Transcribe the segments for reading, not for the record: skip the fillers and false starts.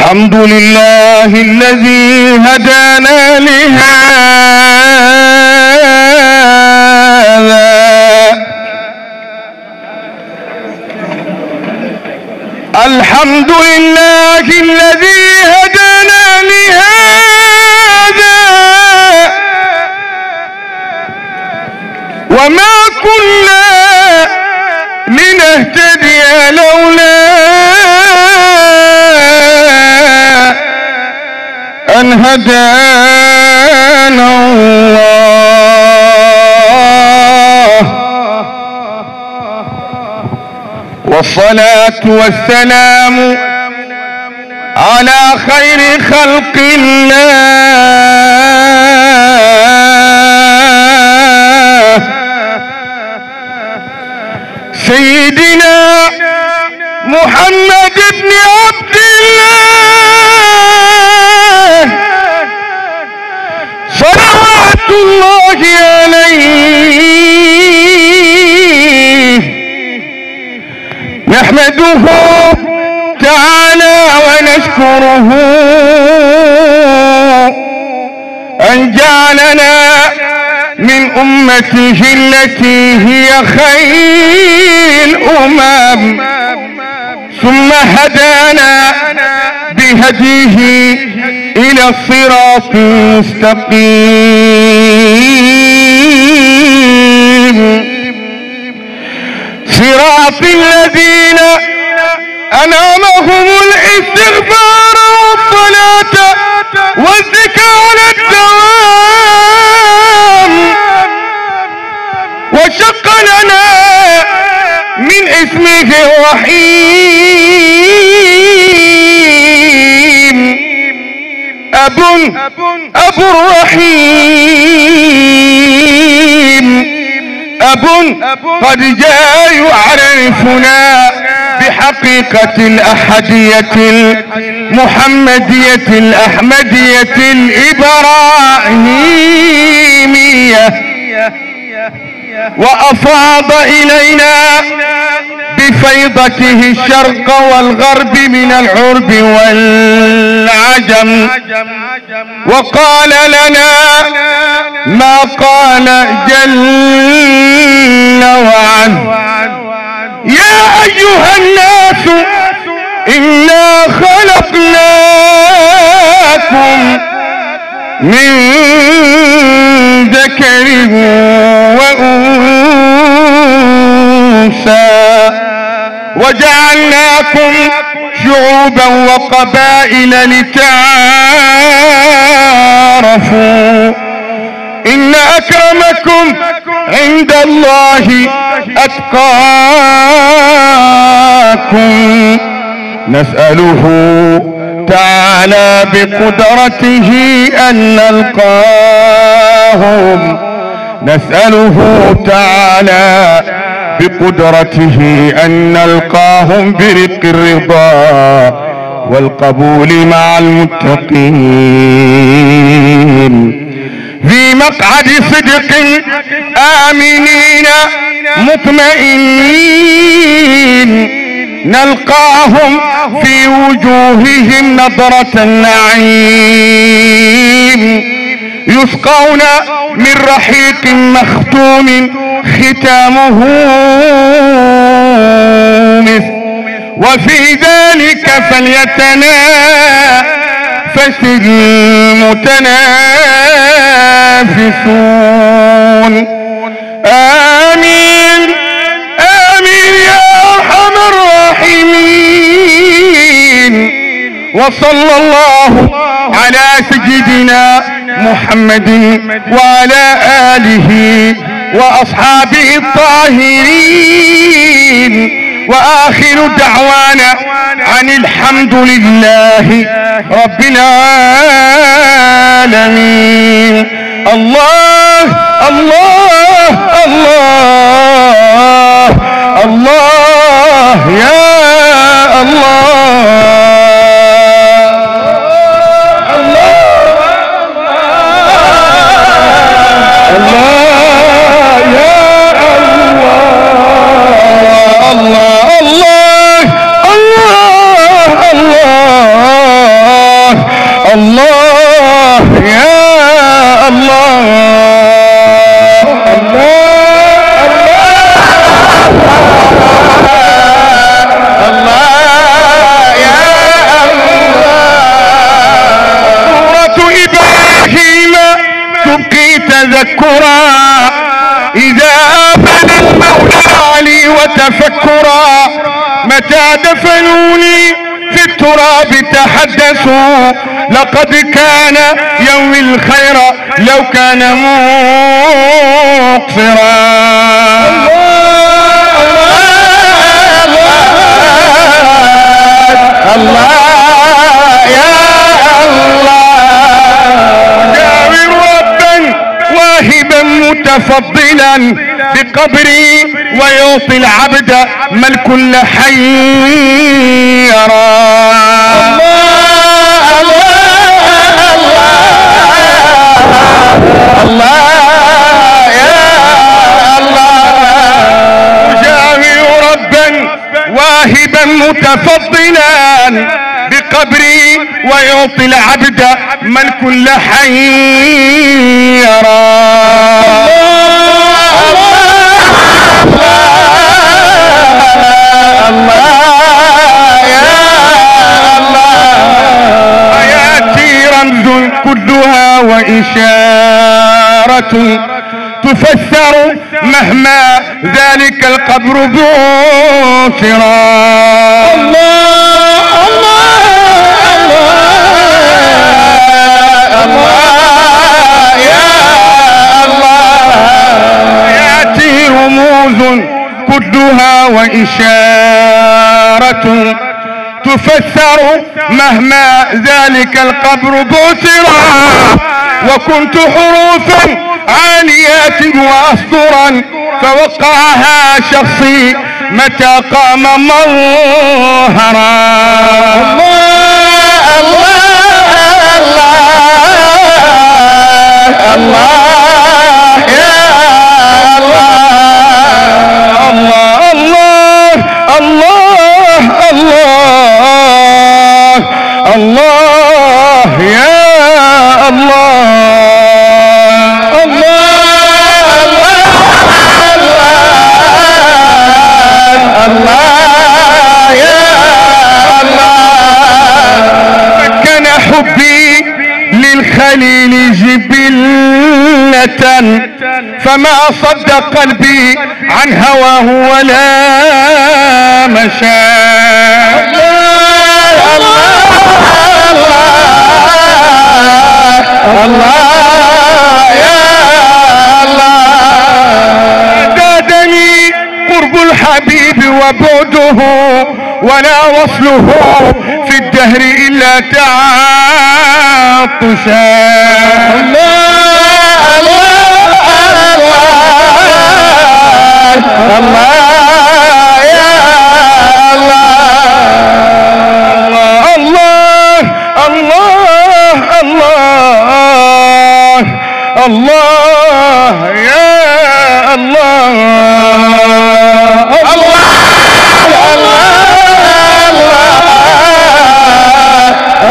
الحمد لله الذي هدانا لهذا، الحمد لله الذي هدانا لهذا، وما كنا لنهتدي لولا أن هدانا الله. والصلاة والسلام على خير خلق الله سيدنا محمد بن عبد الله صلوات الله عليه. نحمده تعالى ونشكره أن جعلنا من أمته التي هي خير الأمم، ثم هدانا بهديه إلى الصراط المستقيم، صراط الذين أنعمهم الاستغفار والصلاة والذكر على الدوام. وشق لنا من اسمه الرحيم أبو الرحيم، أب قد جاء يعرفنا بحقيقة الأحدية المحمدية الأحمدية الإبراهيمية، وأفاض إلينا بفيضته الشرق والغرب من العرب والعجم، وقال لنا ما قال جل وعلا: يا أيها الناس إنا خلقناكم من ذكر وأنثى وجعلناكم شعوبا وقبائل لتعارفوا إن أكرمكم عند الله أتقاكم. نسأله تعالى بقدرته أن نلقاهم، نسأله تعالى بقدرته أن نلقاهم برق الرضا والقبول مع المتقين في مقعد صدق آمنين مطمئنين، نلقاهم في وجوههم نظرة النعيم، يسقون من رحيق مختوم ختامه مسك، وفي ذلك فليتنافس المتنافسون. آمين آمين يا أرحم الراحمين. وصلى الله على سيدنا محمد وعلى آله وأصحابه الطاهرين، وآخر دعوانا عن الحمد لله رب العالمين. الله الله الله الله يا الله. وتفكرا، متى دفنوني في التراب تحدثوا، لقد كان يومي الخير لو كان مقصرا. الله يا الله، جاور ربا واهبا متفضلا بقبري، ويعطي العبد ما الكل حي يرى. الله يا الله، جاور ربا واهبا متفضلا بقبري، ويعطي العبد ما الكل حي يرى. الله يا الله، حياتي رمز كلها وإشارة تفسر مهما ذلك القبر بوسرا. الله الله الله يا الله، ياتي رموز كلها وإشارة تفسر مهما ذلك القبر بوسرا. وكنت حروفا عاليات وأسطرا، فوقعها شخصي متى قام مظهرا. الله الله الله يا الله، الله الله الله الله يا الله، الله يا الله. مكن حبي للخليل جبلة، فما صد قلبي عن هواه ولا مشى. الله يا الله، زادني قرب الحبيب وبعده، ولا وصله في الدهر إلا تعطشا. الله الله يا الله، الله الله الله الله يا الله، الله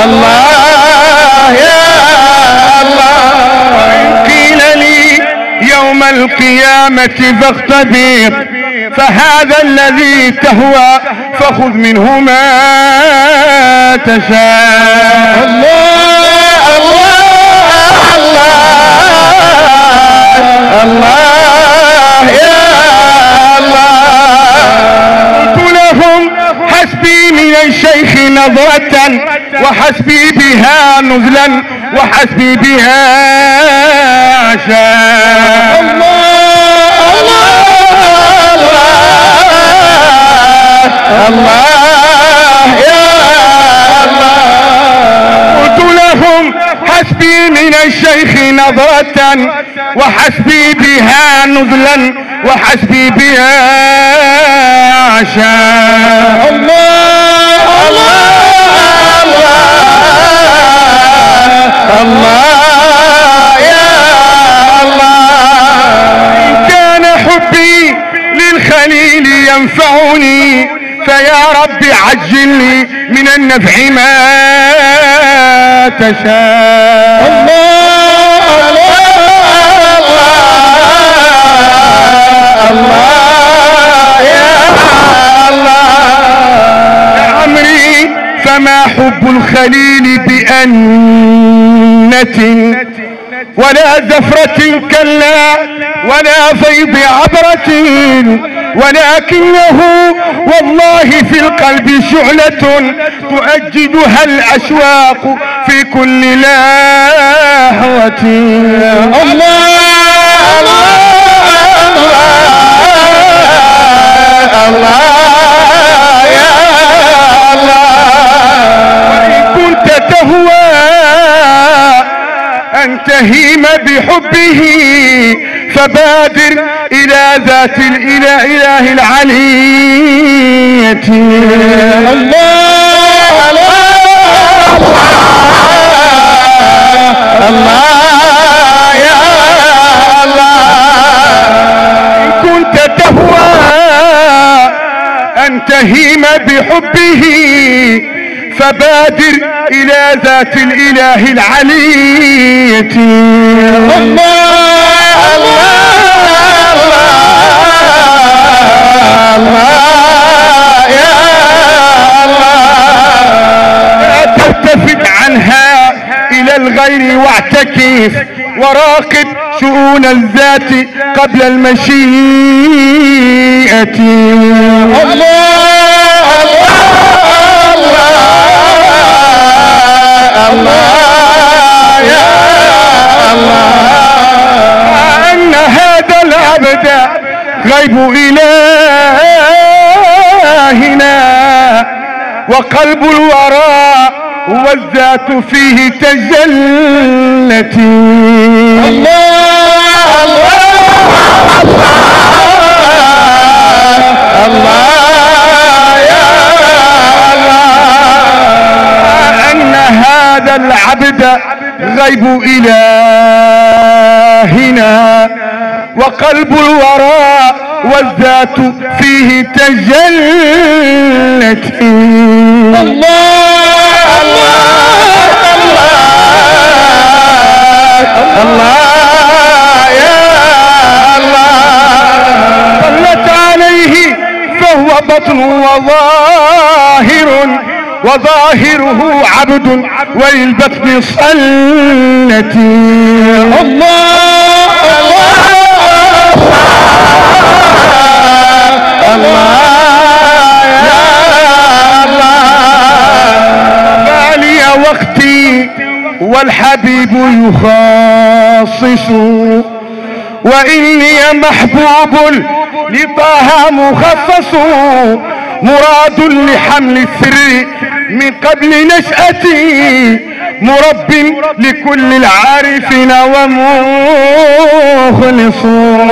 الله يا الله. وإن قيل لي يوم القيامة فاختبر، فهذا الذي تهوى فخذ منه ما تشاء. الله الله الله يا الله. قلت لهم حسبي من الشيخ نظرة، وحسبي بها نزلا، وحسبي بها عشاء. الله الله يا الله. قلت لهم حسبي من الشيخ نظرة، وحسبي بها نزلا، وحسبي بها عشاء. الله الله الله يا الله. إن كان حبي للخليل ينفعني، فيا رب عجل لي من النفع ما تشاء. الله الله يا الله. لعمري فما حب الخليل بأنة، ولا زفرة كلا ولا فيض عبرة، ولكنه والله في القلب شعلة تؤججها الأشواق في كل لهوة. الله الله الله يا الله. وإن كنت تهوى أن تهيم بحبه فبادر إلى ذات الإله العلية. الله الله الله يا الله. إن كنت تهوى أن تهيم بحبه فبادر إلى ذات الإله العلية. الله الله يا الله. لا تلتفت عنها إلى الغير واعتكف وراقب شؤون الذات قبل المشيئة. الله الله الله يا الله. أن هذا العبد غيب إلهنا وقلب الورى والذات فيه تجلت. الله الله الله يا الله. أن هذا العبد غيب إلهنا وقلب الورى والذات فيه تجلت. الله الله الله يا الله. صلت عليه فهو بطن وظاهره عبد وللبطن صلت. الله الله الله يا الله. فعلي وقتي والحبيب يخصص وإني محبوب لطه مخصص مراد لحمل السر من قبل نشأتي مرب لكل العارفين ومخلصون.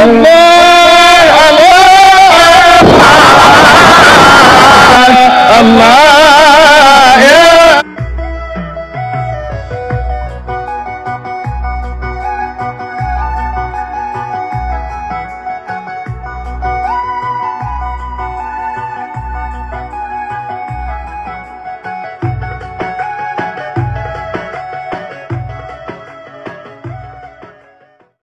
الله الله